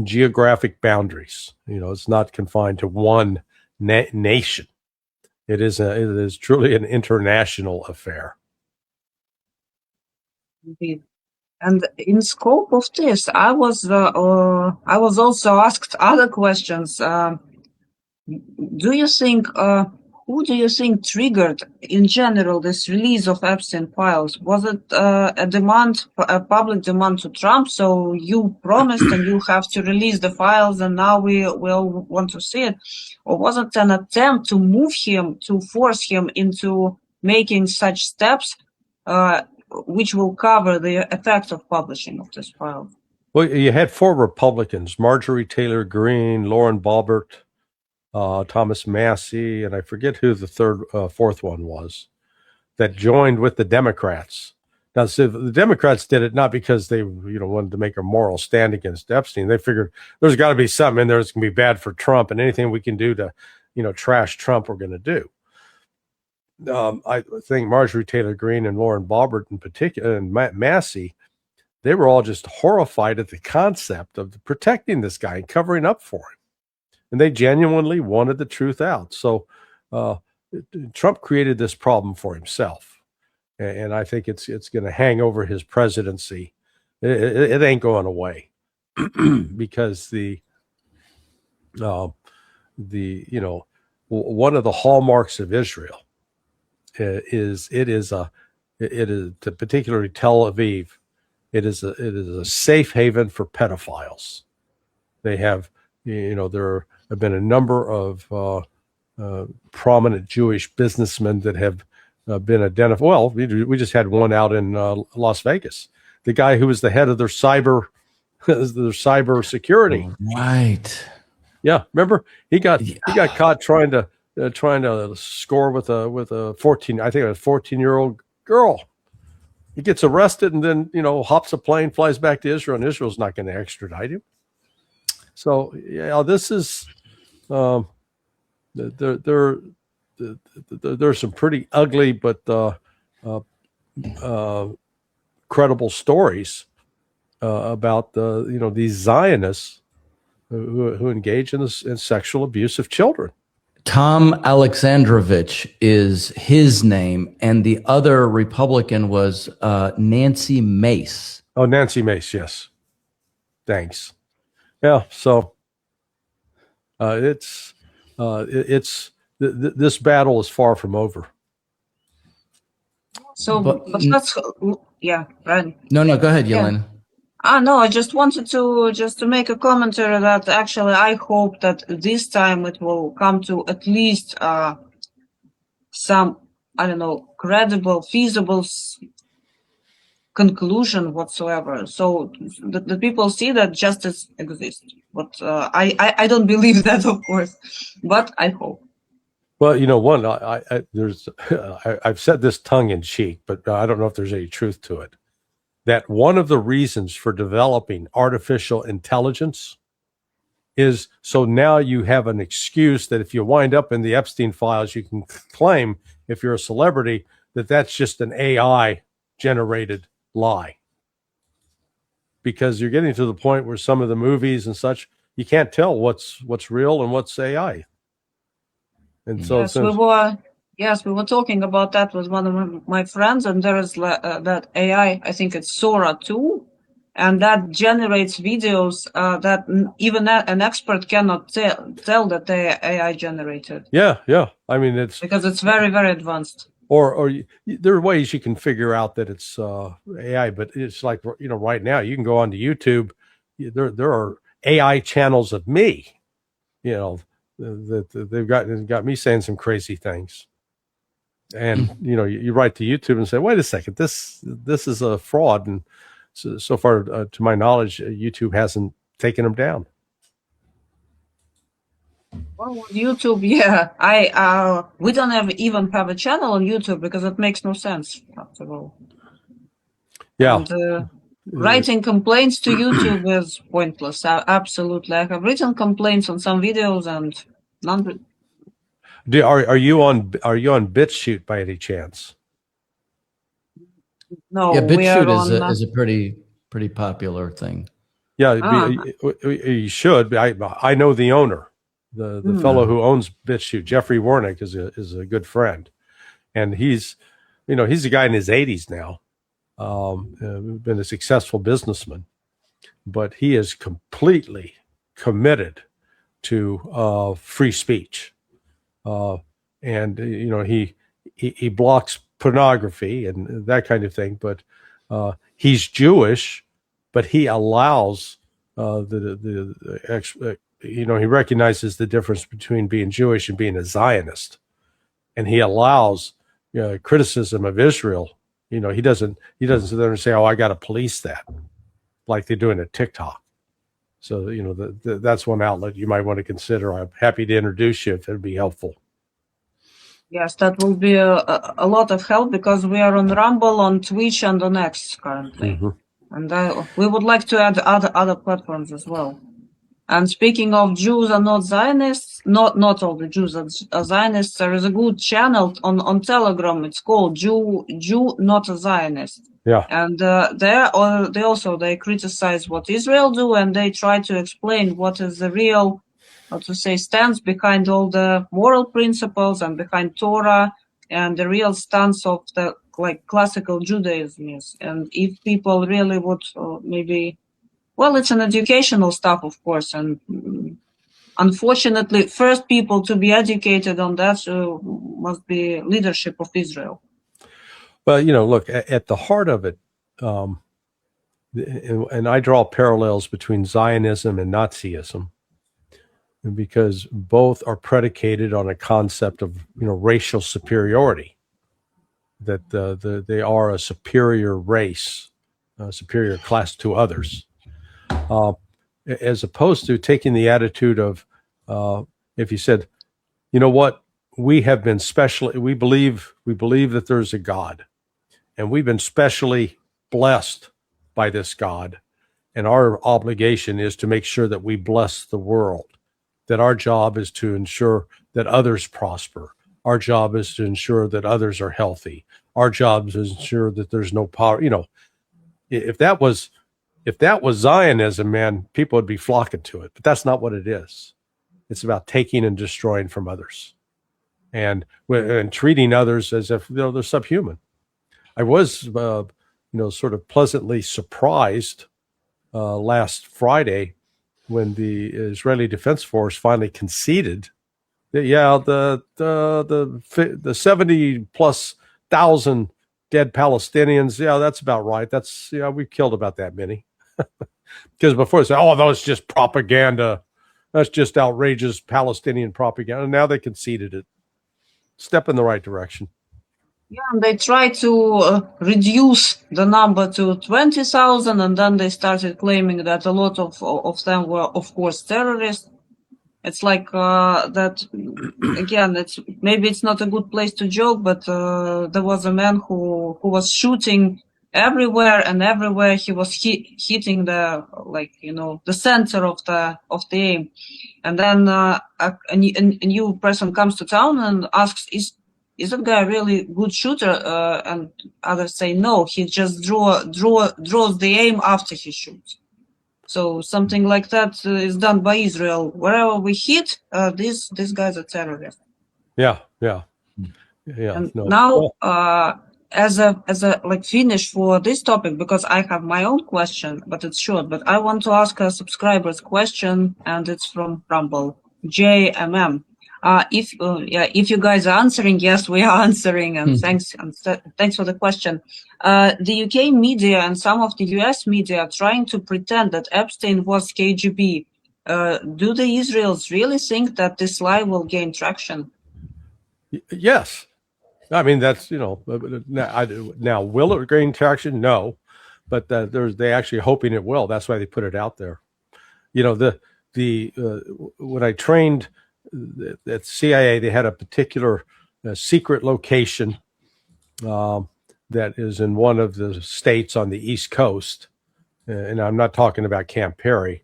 geographic boundaries. It's not confined to one nation. It is truly an international affair. indeed. And in scope of this, I was also asked other questions. Do you think who do you think triggered in general this release of Epstein files? Was it a public demand to Trump? So you promised and you have to release the files, and now we will want to see it, or was it an attempt to move him, to force him into making such steps? Which will cover the effect of publishing of this file. Well, you had 4 Republicans: Marjorie Taylor Greene, Lauren Boebert, Thomas Massey, and I forget who the fourth one was, that joined with the Democrats. Now, so the Democrats did it not because they, wanted to make a moral stand against Epstein. They figured there's got to be something in there that's going to be bad for Trump, and anything we can do to, trash Trump, we're going to do. I think Marjorie Taylor Greene and Lauren Boebert in particular, and Massey, they were all just horrified at the concept of protecting this guy and covering up for him. And they genuinely wanted the truth out. So Trump created this problem for himself. And I think it's going to hang over his presidency. It ain't going away because one of the hallmarks of Israel is particularly Tel Aviv. It is a safe haven for pedophiles. They have, there have been a number of prominent Jewish businessmen that have been identified. Well, we just had one out in Las Vegas. The guy who was the head of their cyber security. Right. Yeah, remember he got caught trying to score with a 14-year-old girl. He gets arrested and then hops a plane, flies back to Israel, and Israel's not going to extradite him. So yeah, this is there's some pretty ugly but credible stories about these Zionists who engage in sexual abuse of children. Tom Alexandrovich is his name, and the other Republican was Nancy Mace. Oh, Nancy Mace, yes. Thanks. Yeah, so this battle is far from over. So, but let's, yeah, right. No, go ahead, Jelena. No, I just wanted to make a commentary that actually I hope that this time it will come to at least some, credible, feasible conclusion whatsoever. So the people see that justice exists. But I don't believe that, of course, but I hope. Well, I've said this tongue in cheek, but I don't know if there's any truth to it. That one of the reasons for developing artificial intelligence is so now you have an excuse that if you wind up in the Epstein files, you can claim, if you're a celebrity, that that's just an AI generated lie. Because you're getting to the point where some of the movies and such, you can't tell what's real and what's AI. And so yes, we were talking about that with one of my friends, and there is that AI, I think it's Sora 2, and that generates videos that even an expert cannot tell that they AI generated. Yeah. I mean, it's because it's very, very advanced. Or there are ways you can figure out that it's AI, but it's like, right now you can go onto YouTube. There are AI channels of me, you know, that they've got me saying some crazy things. And, you know, you write to YouTube and say, wait a second, this is a fraud. And so far, to my knowledge, YouTube hasn't taken them down. Well, on YouTube, yeah, we don't even have a channel on YouTube because it makes no sense after all. Yeah. And writing complaints to YouTube is pointless. Absolutely, I have written complaints on some videos and none. Are you on BitChute by any chance? No, Yeah, we are BitChute on. is a pretty popular thing. Yeah, you should. I know the owner, the fellow who owns BitChute, Jeffrey Warnick, is a good friend, and he's a guy in his 80s now, been a successful businessman, but he is completely committed to free speech, and you know he blocks pornography and that kind of thing, but he's Jewish. But he allows he recognizes the difference between being Jewish and being a Zionist, and he allows criticism of Israel. You know, he doesn't sit there and say, "Oh, I got to police that," like they do in a TikTok. So you know, that's one outlet you might want to consider. I'm happy to introduce you if it'd be helpful. Yes, that will be a lot of help because we are on Rumble, on Twitch, and on X currently. Mm-hmm. And we would like to add other platforms as well. And speaking of Jews are not Zionists, not all the Jews are Zionists. There is a good channel on Telegram. It's called Jew Not a Zionist. Yeah. And they criticize what Israel do, and they try to explain what is the real, how to say, stance behind all the moral principles and behind Torah and the real stance of the classical Judaism is. And if people really would maybe, well, it's an educational stuff, of course, and unfortunately, first people to be educated on that must be leadership of Israel. Well, you know, look, at the heart of it, and I draw parallels between Zionism and Nazism, because both are predicated on a concept of, you know, racial superiority, that they are a superior race, a superior class to others, as opposed to taking the attitude of, if you said, you know what, we believe that there's a God, and we've been specially blessed by this God, and our obligation is to make sure that we bless the world, that our job is to ensure that others prosper. Our job is to ensure that others are healthy. Our job is to ensure that there's no power. You know, if that was Zionism, man, people would be flocking to it. But that's not what it is. It's about taking and destroying from others, and treating others as if, you know, they're subhuman. I was, sort of pleasantly surprised last Friday when the Israeli Defense Force finally conceded that, yeah, the 70,000+ dead Palestinians, yeah, that's about right. We killed about that many. Because before they said, oh, that's just propaganda. That's just outrageous Palestinian propaganda. And now they conceded it. Step in the right direction. Yeah, and they tried to reduce the number to 20,000, and then they started claiming that a lot of them were, of course, terrorists. It's like that, again, maybe it's not a good place to joke, but there was a man who was shooting everywhere, and everywhere he was hitting the center of the aim. And then a new person comes to town and asks, is that guy really a good shooter? And others say no, he just draws the aim after he shoots. So something like that is done by Israel. Wherever we hit, these guys are terrorists. Yeah. And now, as a finish for this topic, because I have my own question, but it's short. But I want to ask a subscriber's question, and it's from Rumble, JMM. If you guys are answering, yes, we are answering, and thanks for the question. The UK media and some of the US media are trying to pretend that Epstein was KGB. do the Israelis really think that this lie will gain traction? Yes. I mean, that's, now will it gain traction? No, but they actually hoping it will. That's why they put it out there. When I trained at CIA, they had a particular secret location that is in one of the states on the East Coast. And I'm not talking about Camp Perry,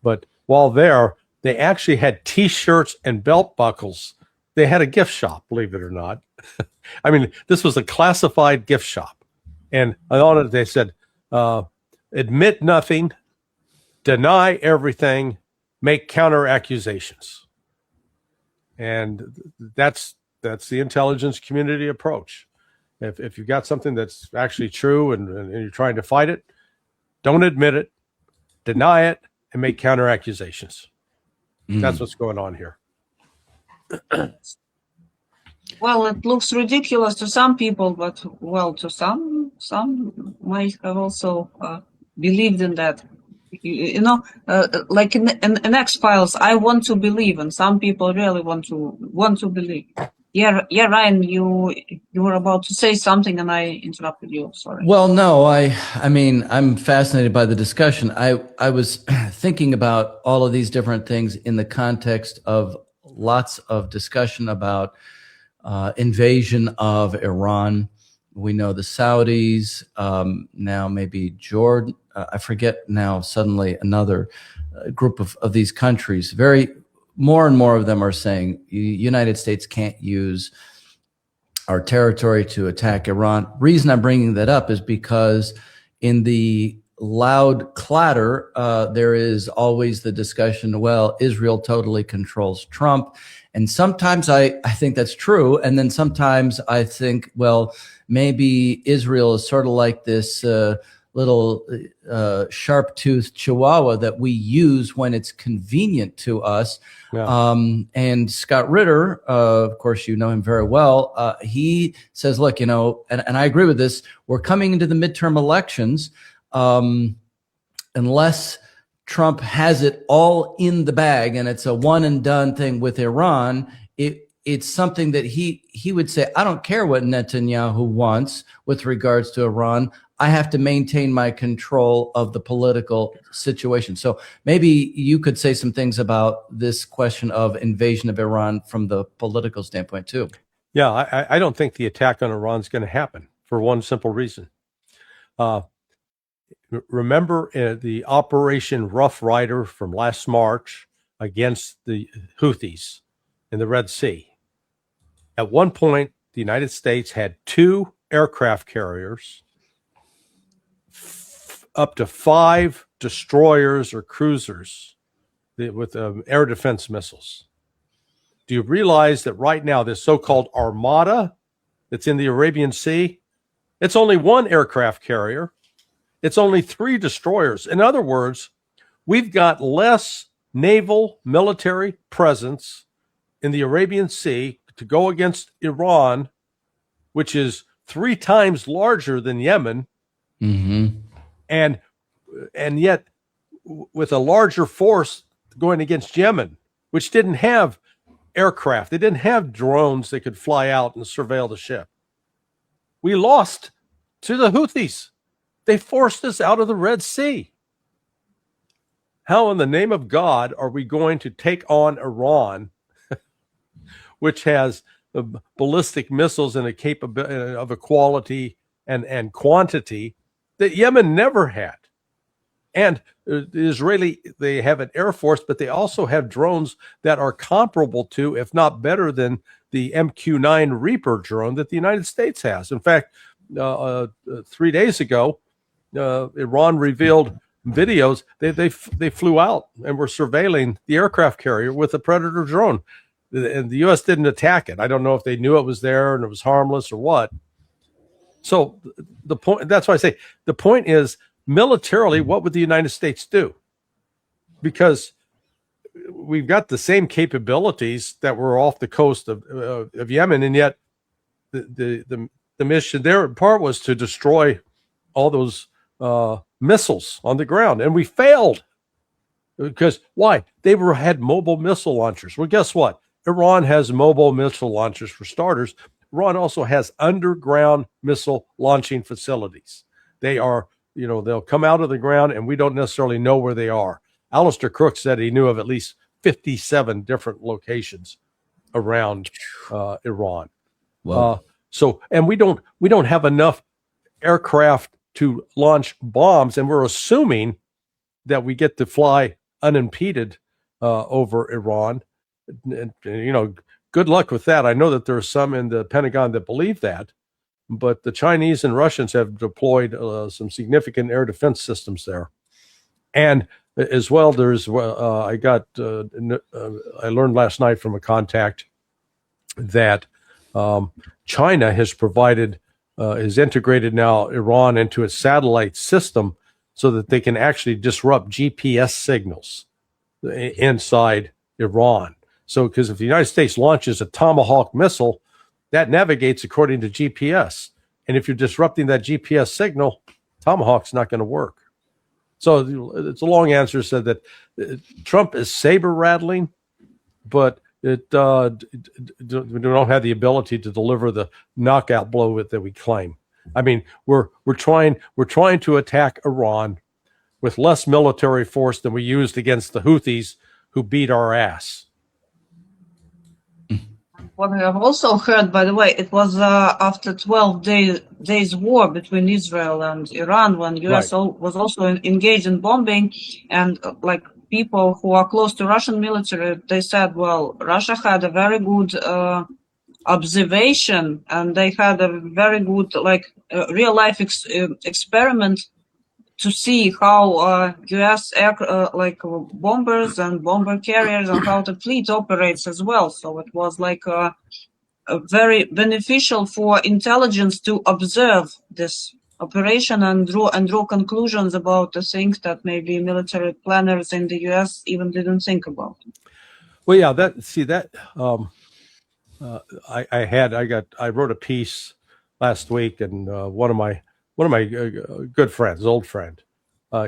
but while there, they actually had T-shirts and belt buckles. They had a gift shop, believe it or not. I mean, this was a classified gift shop. And on it, they said, admit nothing, deny everything, make counter accusations. And that's the intelligence community approach. If you've got something that's actually true and you're trying to fight it, don't admit it, deny it, and make counter accusations. That's what's going on here. Well, it looks ridiculous to some people, but well, to some might have also believed in that. Like in X-Files, I want to believe, and some people really want to believe. Yeah, Ryan, you were about to say something, and I interrupted you. Sorry. Well, no, I mean, I'm fascinated by the discussion. I was thinking about all of these different things in the context of lots of discussion about invasion of Iran. We know the Saudis, now maybe Jordan. I forget now suddenly another group of these countries. More and more of them are saying United States can't use our territory to attack Iran. Reason I'm bringing that up is because in the loud clatter, there is always the discussion, well, Israel totally controls Trump. And sometimes I think that's true. And then sometimes I think, well, maybe Israel is sort of like this little sharp-toothed chihuahua that we use when it's convenient to us. Yeah. And Scott Ritter, of course, you know him very well. He says, look, and I agree with this. We're coming into the midterm elections. Unless Trump has it all in the bag and it's a one and done thing with Iran, it's something that he would say, I don't care what Netanyahu wants with regards to Iran. I have to maintain my control of the political situation. So maybe you could say some things about this question of invasion of Iran from the political standpoint too. Yeah, I don't think the attack on Iran is going to happen for one simple reason. Remember the Operation Rough Rider from last March against the Houthis in the Red Sea. At one point, the United States had 2 aircraft carriers, up to 5 destroyers or cruisers with air defense missiles. Do you realize that right now this so-called armada that's in the Arabian Sea, it's only 1 aircraft carrier. It's only 3 destroyers. In other words, we've got less naval military presence in the Arabian Sea to go against Iran, which is 3 times larger than Yemen. Mm-hmm. And yet with a larger force going against Yemen, which didn't have aircraft. They didn't have drones that could fly out and surveil the ship. We lost to the Houthis. They forced us out of the Red Sea. How in the name of God are we going to take on Iran, which has ballistic missiles and a capability of a quality and quantity that Yemen never had? And the Israeli, they have an air force, but they also have drones that are comparable to, if not better than, the MQ-9 Reaper drone that the United States has. In fact, 3 days ago, Iran revealed videos. They flew out and were surveilling the aircraft carrier with a Predator drone. And the U.S. didn't attack it. I don't know if they knew it was there and it was harmless or what. So the point, that's why I say the point is, militarily, what would the United States do? Because we've got the same capabilities that were off the coast of Yemen, and yet the mission, their part was to destroy all those missiles on the ground, and we failed. Because why? They had mobile missile launchers. Well, guess what? Iran has mobile missile launchers for starters. Iran also has underground missile launching facilities. They are, they'll come out of the ground and we don't necessarily know where they are. Alistair Crook said he knew of at least 57 different locations around Iran. Wow. And we don't have enough aircraft to launch bombs, and we're assuming that we get to fly unimpeded over Iran. And, good luck with that. I know that there are some in the Pentagon that believe that, but the Chinese and Russians have deployed some significant air defense systems there. And as well, there's I learned last night from a contact that China has provided is integrated now Iran into its satellite system so that they can actually disrupt GPS signals inside Iran. So, because if the United States launches a Tomahawk missile, that navigates according to GPS. And if you're disrupting that GPS signal, Tomahawk's not going to work. So it's a long answer, said that Trump is saber rattling, but we don't have the ability to deliver the knockout blow that we claim. I mean, we're trying to attack Iran with less military force than we used against the Houthis, who beat our ass. What I have also heard, by the way, it was after 12 days war between Israel and Iran, when U.S. was also engaged in bombing, and people who are close to Russian military, they said, well, Russia had a very good observation, and they had a very good real life experiment to see how U.S. bombers and bomber carriers and how the fleet operates as well. So it was a very beneficial for intelligence to observe this operation and draw conclusions about the things that maybe military planners in the U.S. even didn't think about. Well, yeah, I wrote a piece last week, and one of my good friends, old friend,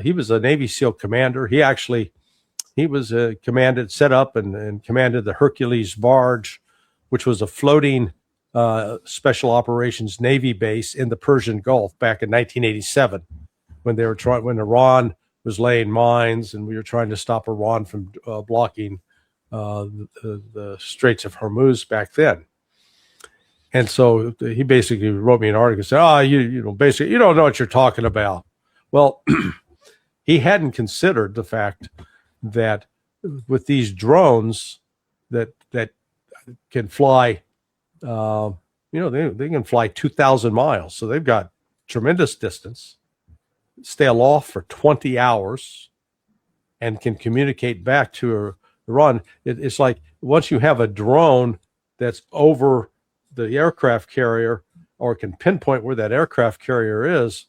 he was a Navy SEAL commander. He was set up and commanded the Hercules barge, which was a floating special operations Navy base in the Persian Gulf back in 1987, when Iran was laying mines and we were trying to stop Iran from blocking the Straits of Hormuz back then. And so he basically wrote me an article and said, basically, you don't know what you're talking about. Well, he hadn't considered the fact that with these drones that can fly, they can fly 2,000 miles. So they've got tremendous distance, stay aloft for 20 hours, and can communicate back to Iran. It's like once you have a drone that's over the aircraft carrier, or can pinpoint where that aircraft carrier is,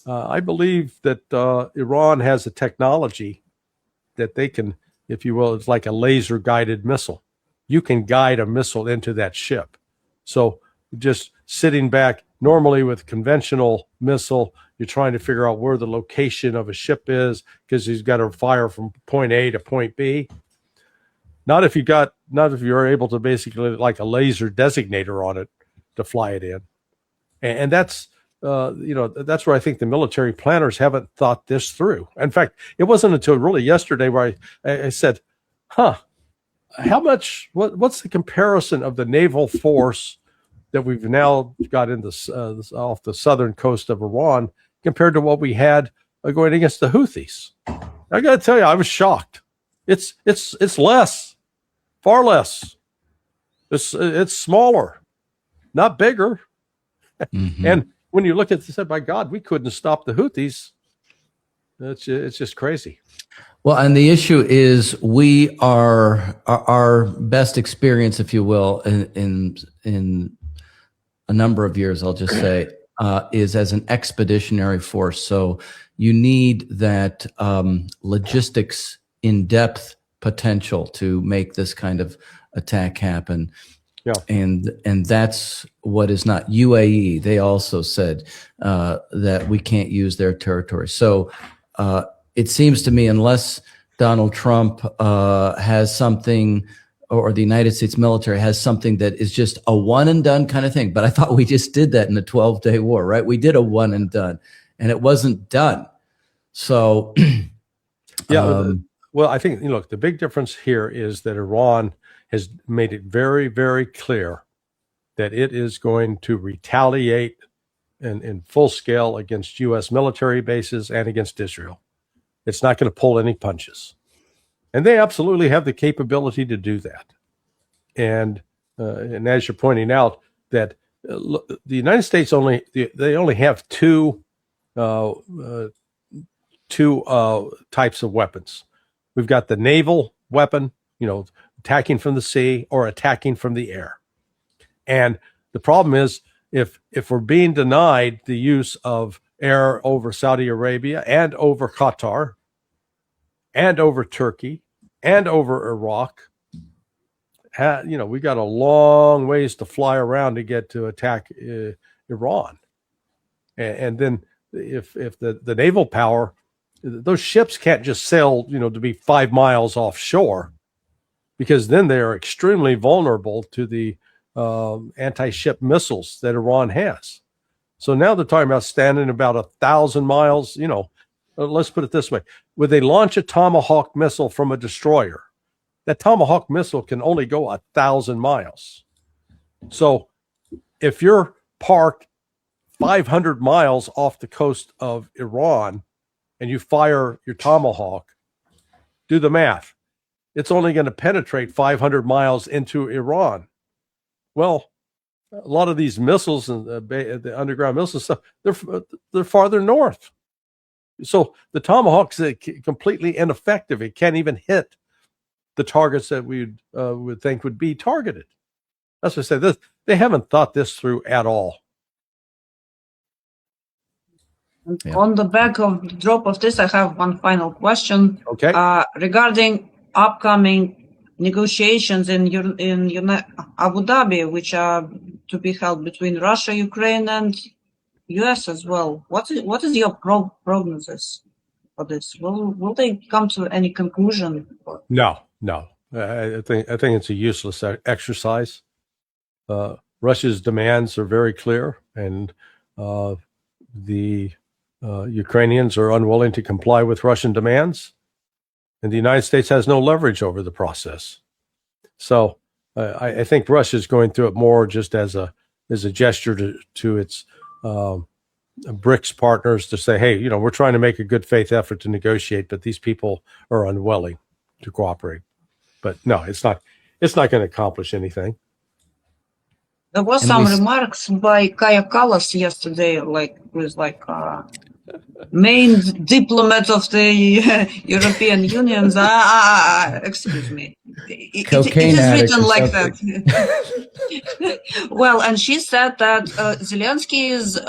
I believe that Iran has a technology that they can, if you will, it's like a laser guided missile. You can guide a missile into that ship. So just sitting back, normally with conventional missile, you're trying to figure out where the location of a ship is because he's got to fire from point A to point B. Not if you're able to basically like a laser designator on it to fly it in. And that's, that's where I think the military planners haven't thought this through. In fact, it wasn't until really yesterday where I said, how much, what's the comparison of the naval force that we've now got in off the southern coast of Iran compared to what we had going against the Houthis? I got to tell you, I was shocked. It's less. Far less. It's smaller, not bigger. Mm-hmm. And when you look at this, by God, we couldn't stop the Houthis. It's just crazy. Well, and the issue is our best experience, if you will, in a number of years, I'll just say, is as an expeditionary force. So you need that logistics in-depth potential to make this kind of attack happen. Yeah. And that's what is not UAE. They also said that we can't use their territory. So it seems to me, unless Donald Trump has something, or the United States military has something that is just a one and done kind of thing. But I thought we just did that in the 12-day war, right? We did a one and done, and it wasn't done. So, yeah. Well, I think, look, the big difference here is that Iran has made it very, very clear that it is going to retaliate in full scale against U.S. military bases and against Israel. It's not going to pull any punches. And they absolutely have the capability to do that. And as you're pointing out, that the United States only have two types of weapons. We've got the naval weapon, attacking from the sea or attacking from the air. And the problem is, if we're being denied the use of air over Saudi Arabia and over Qatar and over Turkey and over Iraq, we got a long ways to fly around to get to attack Iran. And then if the naval power, those ships can't just sail, to be 5 miles offshore, because then they're extremely vulnerable to the anti-ship missiles that Iran has. So now they're talking about standing about 1,000 miles. Let's put it this way: would they launch a Tomahawk missile from a destroyer? That Tomahawk missile can only go 1,000 miles. So if you're parked 500 miles off the coast of Iran and you fire your Tomahawk, do the math. It's only going to penetrate 500 miles into Iran. Well, a lot of these missiles and the underground missiles stuff, they're farther north. So the Tomahawk's completely ineffective. It can't even hit the targets that we would think would be targeted. That's what I said. They haven't thought this through at all. Yeah. On the back of the drop of this, I have one final question. Okay. Regarding upcoming negotiations in Abu Dhabi, which are to be held between Russia, Ukraine, and US as well. What is your prognosis for this? Will they come to any conclusion? No. I think it's a useless exercise. Russia's demands are very clear, and the Ukrainians are unwilling to comply with Russian demands, and the United States has no leverage over the process. So I think Russia is going through it more just as a gesture to its BRICS partners to say, hey, we're trying to make a good faith effort to negotiate, but these people are unwilling to cooperate. But no, it's not going to accomplish anything. There was some remarks by Kaja Kallas yesterday, main diplomat of the European Union. Excuse me. It is written like that. Well, and she said that Zelensky is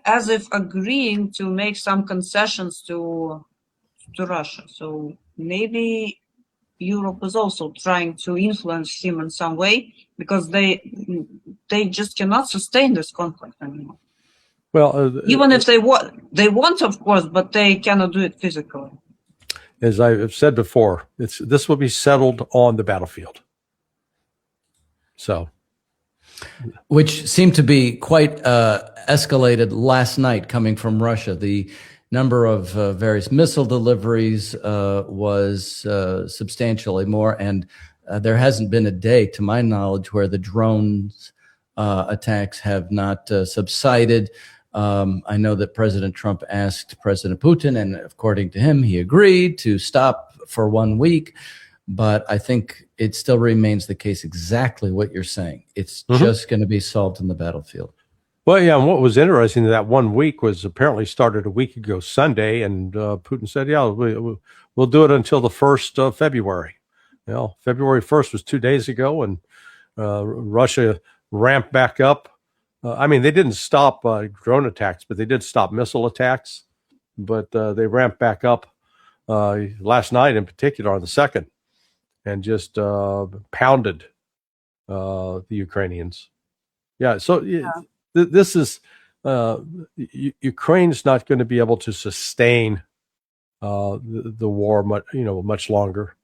as if agreeing to make some concessions to Russia. So maybe Europe is also trying to influence him in some way, because they just cannot sustain this conflict anymore. Well, even if they want, of course, but they cannot do it physically. As I've said before, this will be settled on the battlefield. So, which seemed to be quite escalated last night coming from Russia. The number of various missile deliveries was substantially more, and there hasn't been a day, to my knowledge, where the drones attacks have not subsided. I know that President Trump asked President Putin, and according to him, he agreed to stop for 1 week. But I think it still remains the case, exactly what you're saying. It's just going to be solved in the battlefield. Well, yeah, and what was interesting, that 1 week was apparently started a week ago Sunday, and Putin said, yeah, we'll do it until the 1st of February. February 1st was 2 days ago, and Russia ramped back up. They didn't stop drone attacks, but they did stop missile attacks. But they ramped back up last night in particular on the 2nd, and just pounded the Ukrainians. Yeah, so this is Ukraine's not going to be able to sustain the war much longer.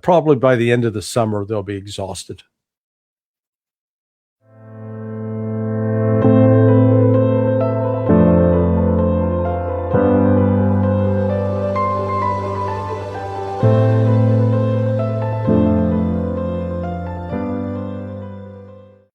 Probably by the end of the summer they'll be exhausted.